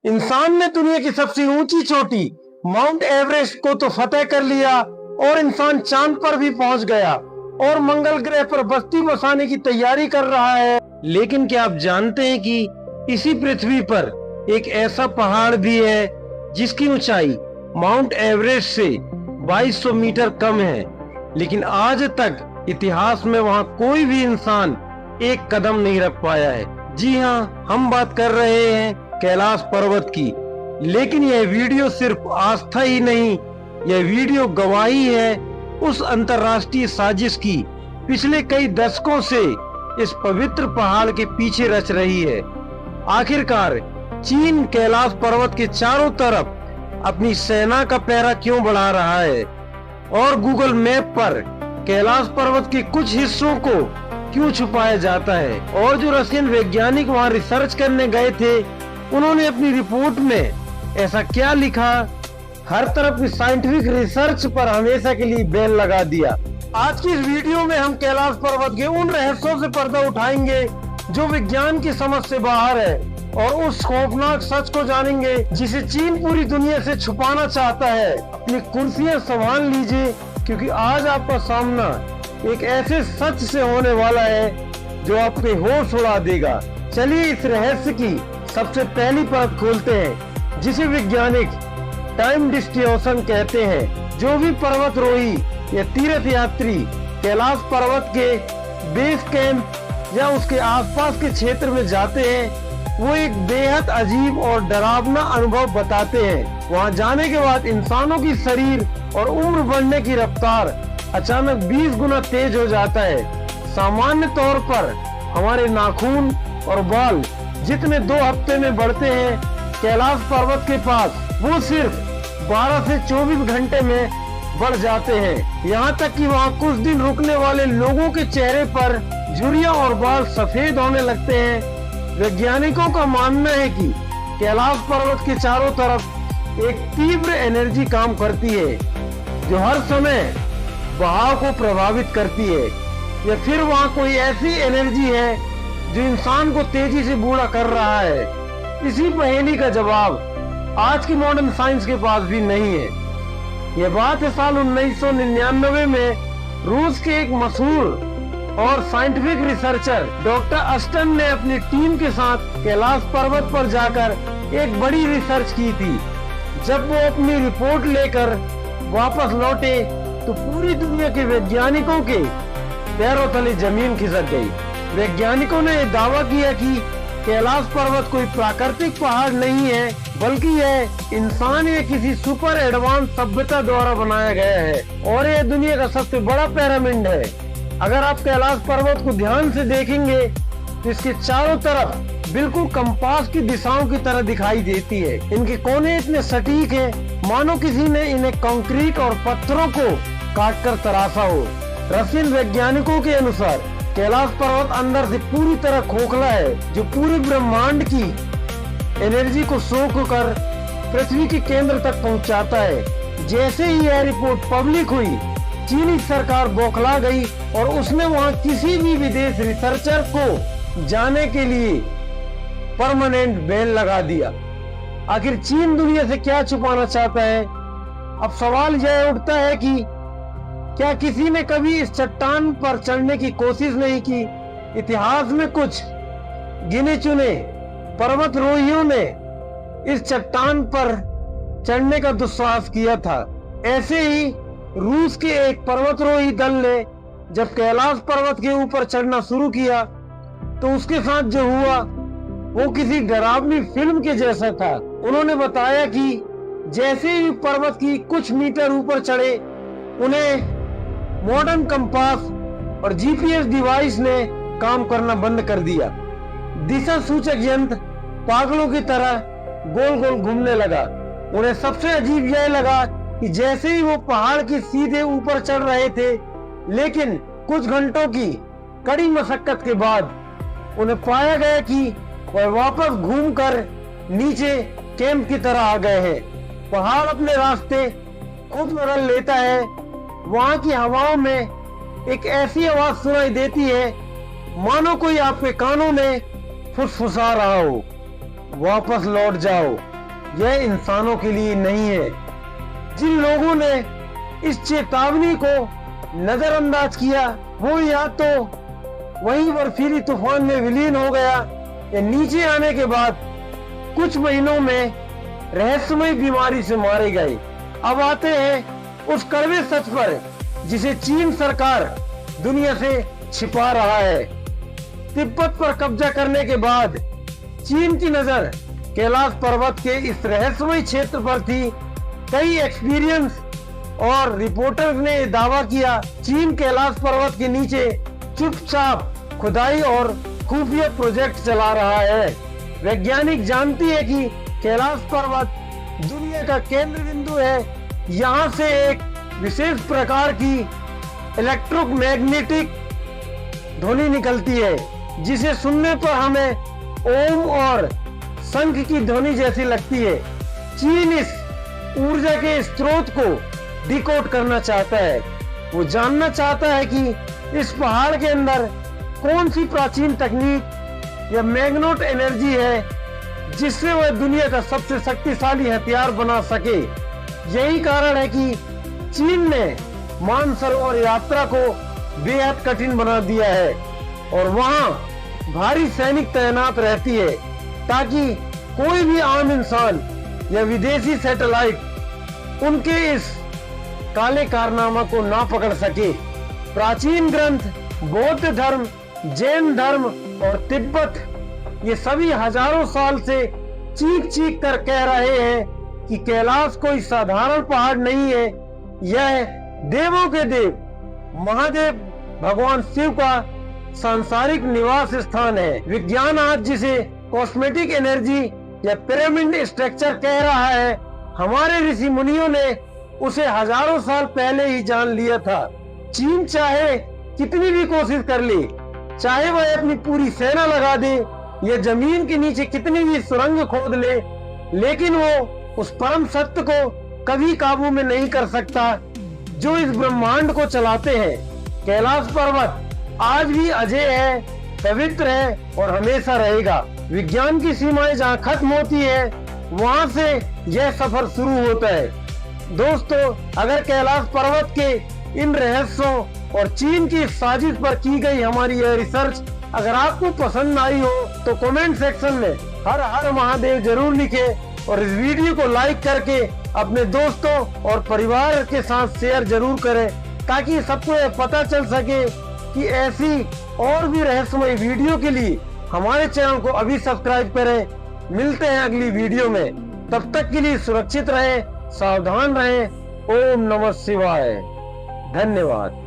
इंसान ने दुनिया की सबसे ऊंची चोटी माउंट एवरेस्ट को तो फतेह कर लिया और इंसान चांद पर भी पहुंच गया और मंगल ग्रह पर बस्ती बसाने की तैयारी कर रहा है। लेकिन क्या आप जानते हैं कि इसी पृथ्वी पर एक ऐसा पहाड़ भी है जिसकी ऊंचाई माउंट एवरेस्ट से 2200 मीटर कम है, लेकिन आज तक इतिहास में वहां कोई भी इंसान एक कदम नहीं रख पाया है। जी हाँ, हम बात कर रहे हैं कैलाश पर्वत की। लेकिन यह वीडियो सिर्फ आस्था ही नहीं, यह वीडियो गवाही है उस अंतर्राष्ट्रीय साजिश की पिछले कई दशकों से इस पवित्र पहाड़ के पीछे रच रही है। आखिरकार चीन कैलाश पर्वत के चारों तरफ अपनी सेना का पहरा क्यों बढ़ा रहा है और गूगल मैप पर कैलाश पर्वत के कुछ हिस्सों को क्यों छुपाया जाता है, और जो रशियन वैज्ञानिक वहां रिसर्च करने गए थे उन्होंने अपनी रिपोर्ट में ऐसा क्या लिखा। हर तरफ की साइंटिफिक रिसर्च पर हमेशा के लिए बैन लगा दिया। आज की इस वीडियो में हम कैलाश पर्वत के उन रहस्यों से पर्दा उठाएंगे जो विज्ञान की समझ से बाहर है, और उस खौफनाक सच को जानेंगे जिसे चीन पूरी दुनिया से छुपाना चाहता है। अपनी कुर्सियां संभाल लीजिए, क्योंकि आज आपका सामना एक ऐसे सच से होने वाला है जो आपके होश उड़ा देगा। चलिए इस रहस्य की सबसे पहली परत खोलते हैं, जिसे वैज्ञानिक टाइम डिस्टॉर्शन कहते हैं। जो भी पर्वतरोही या तीर्थ यात्री कैलाश पर्वत के बेस कैंप या उसके आसपास के क्षेत्र में जाते हैं, वो एक बेहद अजीब और डरावना अनुभव बताते हैं। वहां जाने के बाद इंसानों की शरीर और उम्र बढ़ने की रफ्तार अचानक 20 गुना तेज हो जाता है। सामान्य तौर पर हमारे नाखून और बाल जितने 2 हफ्ते में बढ़ते हैं, कैलाश पर्वत के पास वो सिर्फ 12 से 24 घंटे में बढ़ जाते हैं। यहाँ तक कि वहाँ कुछ दिन रुकने वाले लोगों के चेहरे पर झुर्रियां और बाल सफेद होने लगते हैं। वैज्ञानिकों का मानना है कि कैलाश पर्वत के चारों तरफ एक तीव्र एनर्जी काम करती है जो हर समय बहाव को प्रभावित करती है, या फिर वहाँ कोई ऐसी एनर्जी है जो इंसान को तेजी से बूढ़ा कर रहा है। इसी पहेली का जवाब आज की मॉडर्न साइंस के पास भी नहीं है। यह बात है साल 1999 में रूस के एक मशहूर और साइंटिफिक रिसर्चर डॉक्टर अस्टन ने अपनी टीम के साथ कैलाश पर्वत पर जाकर एक बड़ी रिसर्च की थी। जब वो अपनी रिपोर्ट लेकर वापस लौटे तो पूरी दुनिया के वैज्ञानिकों के पैरों तले जमीन खिसक गई। वैज्ञानिकों ने दावा किया कि कैलाश पर्वत कोई प्राकृतिक पहाड़ नहीं है, बल्कि यह इंसान या किसी सुपर एडवांस सभ्यता द्वारा बनाया गया है, और यह दुनिया का सबसे बड़ा पिरामिड है। अगर आप कैलाश पर्वत को ध्यान से देखेंगे तो इसके चारों तरफ बिल्कुल कंपास की दिशाओं की तरह दिखाई देती है। इनके कोने इतने सटीक हैं, मानो किसी ने इन्हें कंक्रीट और पत्थरों को काटकर तराशा हो। रशियन वैज्ञानिकों के अनुसार कैलाश पर्वत अंदर से पूरी तरह खोखला है, जो पूरे ब्रह्मांड की एनर्जी को सोख कर पृथ्वी के केंद्र तक पहुंचाता है। जैसे ही यह रिपोर्ट पब्लिक हुई, चीनी सरकार बौखला गई और उसने वहां किसी भी विदेश रिसर्चर को जाने के लिए परमानेंट बैन लगा दिया। आखिर चीन दुनिया से क्या छुपाना चाहता है? अब सवाल यह उठता है कि क्या किसी ने कभी इस चट्टान पर चढ़ने की कोशिश नहीं की? इतिहास में कुछ गिने चुने पर्वतरोहियों ने इस चट्टान पर चढ़ने का दुस्साहस किया था। ऐसे ही रूस के एक पर्वतरोही दल ने जब कैलाश पर्वत के ऊपर चढ़ना शुरू किया तो उसके साथ जो हुआ वो किसी डरावनी फिल्म के जैसा था। उन्होंने बताया कि जैसे ही पर्वत की कुछ मीटर ऊपर चढ़े, उन्हें मॉडर्न कंपास और जीपीएस डिवाइस ने काम करना बंद कर दिया। दिशा सूचक यंत्र पागलों की तरह गोल गोल घूमने लगा। उन्हें सबसे अजीब यह लगा कि जैसे ही वो पहाड़ के सीधे ऊपर चढ़ रहे थे, लेकिन कुछ घंटों की कड़ी मशक्कत के बाद उन्हें पाया गया कि वह वापस घूमकर नीचे कैंप की तरह आ गए हैं। पहाड़ अपने रास्ते खुद बदल लेता है। वहाँ की हवाओं में एक ऐसी आवाज सुनाई देती है मानो कोई आपके कानों में फुसफुसा रहा हो, वापस लौट जाओ, यह इंसानों के लिए नहीं है। जिन लोगों ने इस चेतावनी को नजरअंदाज किया वो या तो वही बर्फीली तूफान में विलीन हो गया या नीचे आने के बाद कुछ महीनों में रहस्यमय बीमारी से मारे गए। अब आते हैं उस कड़वे सच पर जिसे चीन सरकार दुनिया से छिपा रहा है। तिब्बत पर कब्जा करने के बाद चीन की नजर कैलाश पर्वत के इस रहस्यमय क्षेत्र पर थी। कई एक्सपीरियंस और रिपोर्टर्स ने दावा किया चीन कैलाश पर्वत के नीचे चुपचाप खुदाई और खुफिया प्रोजेक्ट चला रहा है। वैज्ञानिक जानती है कि कैलाश पर्वत दुनिया का केंद्र बिंदु है। यहाँ से एक विशेष प्रकार की इलेक्ट्रोमैग्नेटिक ध्वनि निकलती है जिसे सुनने पर हमें ओम और शंख की ध्वनि जैसी लगती है। चीन इस ऊर्जा के स्रोत को डिकोड करना चाहता है। वो जानना चाहता है कि इस पहाड़ के अंदर कौन सी प्राचीन तकनीक या मैग्नेट एनर्जी है जिससे वह दुनिया का सबसे शक्तिशाली हथियार बना सके। यही कारण है कि चीन ने मानसरोवर यात्रा को बेहद कठिन बना दिया है और वहां भारी सैनिक तैनात रहती है ताकि कोई भी आम इंसान या विदेशी सैटेलाइट उनके इस काले कारनामा को ना पकड़ सके। प्राचीन ग्रंथ, बौद्ध धर्म, जैन धर्म और तिब्बत ये सभी हजारों साल से चीख चीख कर कह रहे हैं कि कैलाश कोई साधारण पहाड़ नहीं है। यह देवों के देव महादेव भगवान शिव का सांसारिक निवास स्थान है। विज्ञान आज जिसे कॉस्मेटिक एनर्जी या पिरामिड स्ट्रक्चर कह रहा है, हमारे ऋषि मुनियों ने उसे हजारों साल पहले ही जान लिया था। चीन चाहे कितनी भी कोशिश कर ले, चाहे वह अपनी पूरी सेना लगा दे या जमीन के नीचे कितनी भी सुरंग खोद ले, लेकिन वो उस परम सत्य को कभी काबू में नहीं कर सकता जो इस ब्रह्मांड को चलाते हैं। कैलाश पर्वत आज भी अजय है, पवित्र है और हमेशा रहेगा। विज्ञान की सीमाएं जहाँ खत्म होती है वहाँ से यह सफर शुरू होता है। दोस्तों, अगर कैलाश पर्वत के इन रहस्यों और चीन की साजिश पर की गई हमारी यह रिसर्च अगर आपको पसंद आई हो तो कमेंट सेक्शन में हर हर महादेव जरूर लिखे और इस वीडियो को लाइक करके अपने दोस्तों और परिवार के साथ शेयर जरूर करें ताकि सबको यह पता चल सके कि ऐसी और भी रहस्यमय वीडियो के लिए हमारे चैनल को अभी सब्सक्राइब करें। मिलते हैं अगली वीडियो में, तब तक के लिए सुरक्षित रहें, सावधान रहें। ओम नमः शिवाय। धन्यवाद।